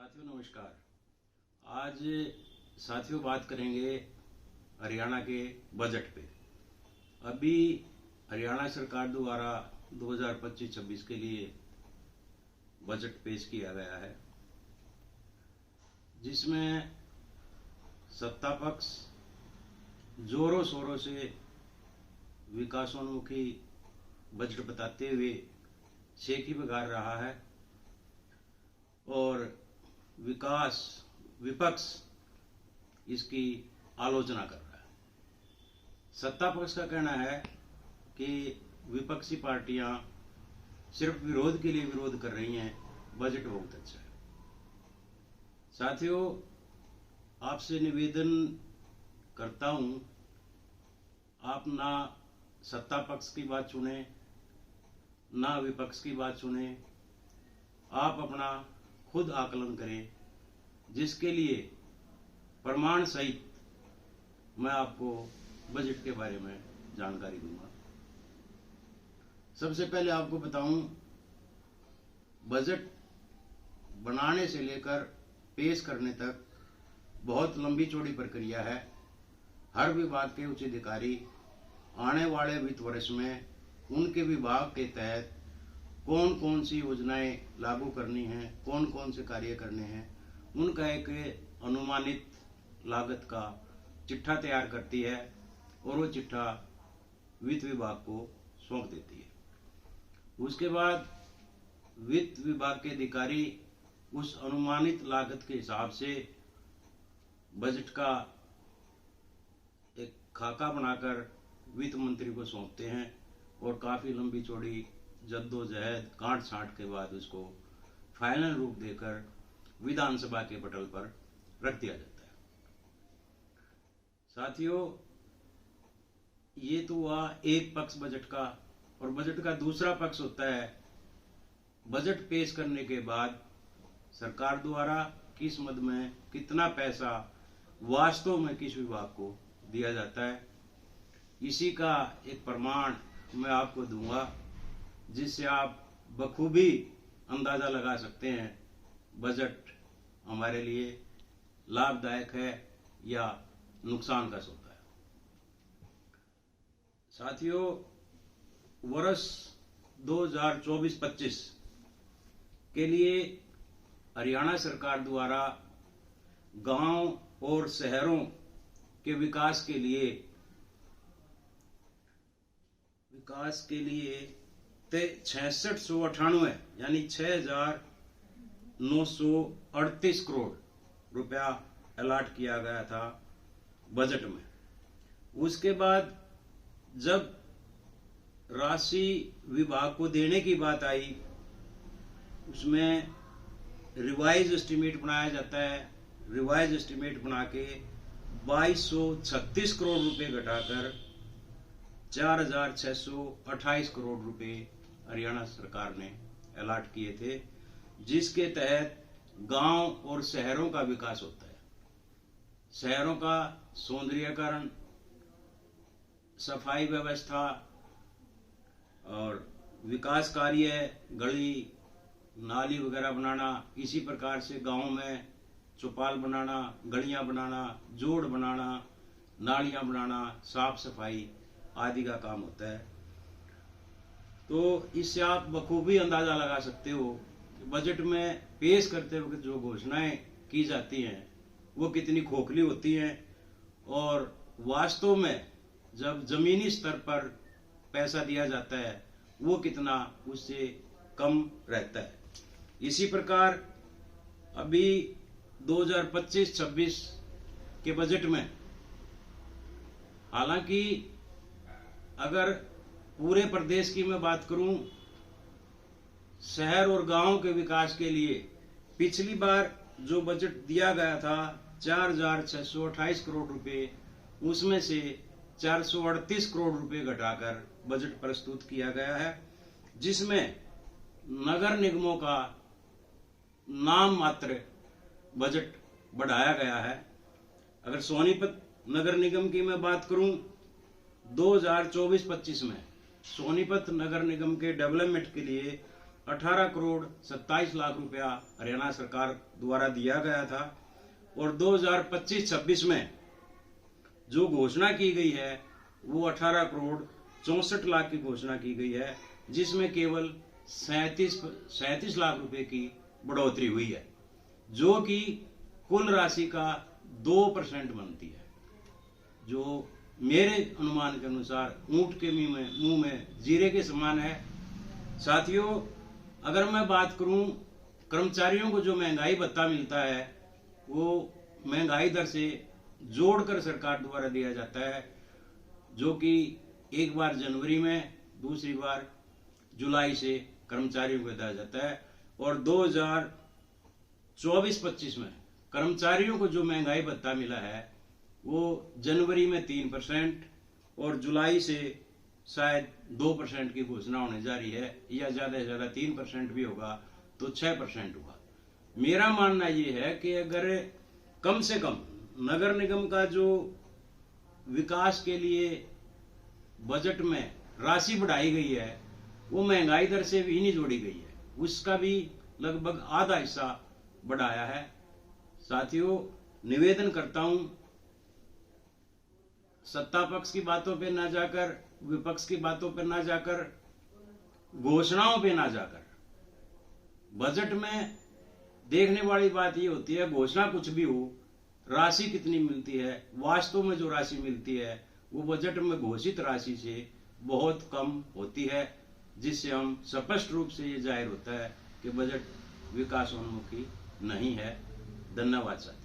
साथियों नमस्कार। आज साथियों बात करेंगे हरियाणा के बजट पे। अभी हरियाणा सरकार द्वारा 2025-26 के लिए बजट पेश किया गया है, जिसमें सत्ता पक्ष जोरों शोरों से विकासोन्मुखी बजट बताते हुए छेकी बगार रहा है और विपक्ष इसकी आलोचना कर रहा है। सत्ता पक्ष का कहना है कि विपक्षी पार्टियां सिर्फ विरोध के लिए विरोध कर रही हैं, बजट बहुत अच्छा है। साथियों, आपसे निवेदन करता हूं, आप ना सत्ता पक्ष की बात सुने ना विपक्ष की बात सुने, आप अपना खुद आकलन करें, जिसके लिए प्रमाण सहित मैं आपको बजट के बारे में जानकारी दूंगा। सबसे पहले आपको बताऊं, बजट बनाने से लेकर पेश करने तक बहुत लंबी चौड़ी प्रक्रिया है। हर विभाग के उच्च अधिकारी आने वाले वित्त वर्ष में उनके विभाग के तहत कौन कौन सी योजनाएं लागू करनी हैं, कौन कौन से कार्य करने हैं, उनका एक अनुमानित लागत का चिट्ठा तैयार करती है और वो चिट्ठा वित्त विभाग को सौंप देती है। उसके बाद वित्त विभाग के अधिकारी उस अनुमानित लागत के हिसाब से बजट का एक खाका बनाकर वित्त मंत्री को सौंपते हैं और काफी लंबी चौड़ी जद्दोजहद काट छांट के बाद उसको फाइनल रूप देकर विधानसभा के पटल पर रख दिया जाता है। साथियों, ये तो हुआ एक पक्ष बजट का, और बजट का दूसरा पक्ष होता है बजट पेश करने के बाद सरकार द्वारा किस मद में कितना पैसा वास्तव में किस विभाग को दिया जाता है। इसी का एक प्रमाण मैं आपको दूंगा, जिससे आप बखूबी अंदाजा लगा सकते हैं बजट हमारे लिए लाभदायक है या नुकसान का सौदा है। साथियों, वर्ष 2024-25 के लिए हरियाणा सरकार द्वारा गांव और शहरों के विकास के लिए 6698 यानी 6938 करोड़ रुपया अलॉट किया गया था बजट में। उसके बाद जब राशि विभाग को देने की बात आई, उसमें रिवाइज एस्टीमेट बनाया जाता है। रिवाइज एस्टीमेट बना के 2236 करोड़ रुपए घटाकर 4628 करोड़ रुपए हरियाणा सरकार ने अलॉट किए थे, जिसके तहत गांव और शहरों का विकास होता है। शहरों का सौंदर्यीकरण, सफाई व्यवस्था और विकास कार्य, गली नाली वगैरह बनाना, इसी प्रकार से गांव में चौपाल बनाना, गलियां बनाना, जोड़ बनाना, नालियां बनाना, साफ सफाई आदि का काम होता है। तो इससे आप बखूबी अंदाजा लगा सकते हो कि बजट में पेश करते वक्त जो घोषणाएं की जाती हैं वो कितनी खोखली होती हैं और वास्तव में जब जमीनी स्तर पर पैसा दिया जाता है वो कितना उससे कम रहता है। इसी प्रकार अभी 2025-26 के बजट में, हालांकि अगर पूरे प्रदेश की मैं बात करूं, शहर और गांव के विकास के लिए पिछली बार जो बजट दिया गया था 4628 करोड़ रुपए, उसमें से 438 करोड़ रुपए घटाकर बजट प्रस्तुत किया गया है, जिसमें नगर निगमों का नाम मात्र बजट बढ़ाया गया है। अगर सोनीपत नगर निगम की मैं बात करूं, 2024-25 में सोनीपत नगर निगम के डेवलपमेंट के लिए 18 करोड़ 27 लाख रुपया हरियाणा सरकार द्वारा दिया गया था और 2025-26 में जो घोषणा की गई है वो 18 करोड़ 64 लाख की घोषणा की गई है, जिसमें केवल 37 लाख रुपए की बढ़ोतरी हुई है, जो कि कुल राशि का 2% बनती है, जो मेरे अनुमान के अनुसार ऊंट के मुंह में जीरे के समान है। साथियों, अगर मैं बात करूं कर्मचारियों को जो महंगाई भत्ता मिलता है वो महंगाई दर से जोड़कर सरकार द्वारा दिया जाता है, जो कि एक बार जनवरी में, दूसरी बार जुलाई से कर्मचारियों को दिया जाता है और 2024-25 में कर्मचारियों को जो महंगाई भत्ता मिला है वो जनवरी में 3% और जुलाई से शायद 2% की घोषणा होने जा रही है, या ज्यादा से ज्यादा 3% भी होगा तो 6% होगा। मेरा मानना ये है कि अगर कम से कम नगर निगम का जो विकास के लिए बजट में राशि बढ़ाई गई है वो महंगाई दर से भी नहीं जोड़ी गई है, उसका भी लगभग आधा हिस्सा बढ़ाया है। साथियों, निवेदन करता हूं, सत्ता पक्ष की बातों पे ना जाकर, विपक्ष की बातों पे ना जाकर, घोषणाओं पे ना जाकर, बजट में देखने वाली बात ये होती है घोषणा कुछ भी हो, राशि कितनी मिलती है, वास्तव में जो राशि मिलती है वो बजट में घोषित राशि से बहुत कम होती है, जिससे हम स्पष्ट रूप से ये जाहिर होता है कि बजट विकासोन्मुखी नहीं है। धन्यवाद सर।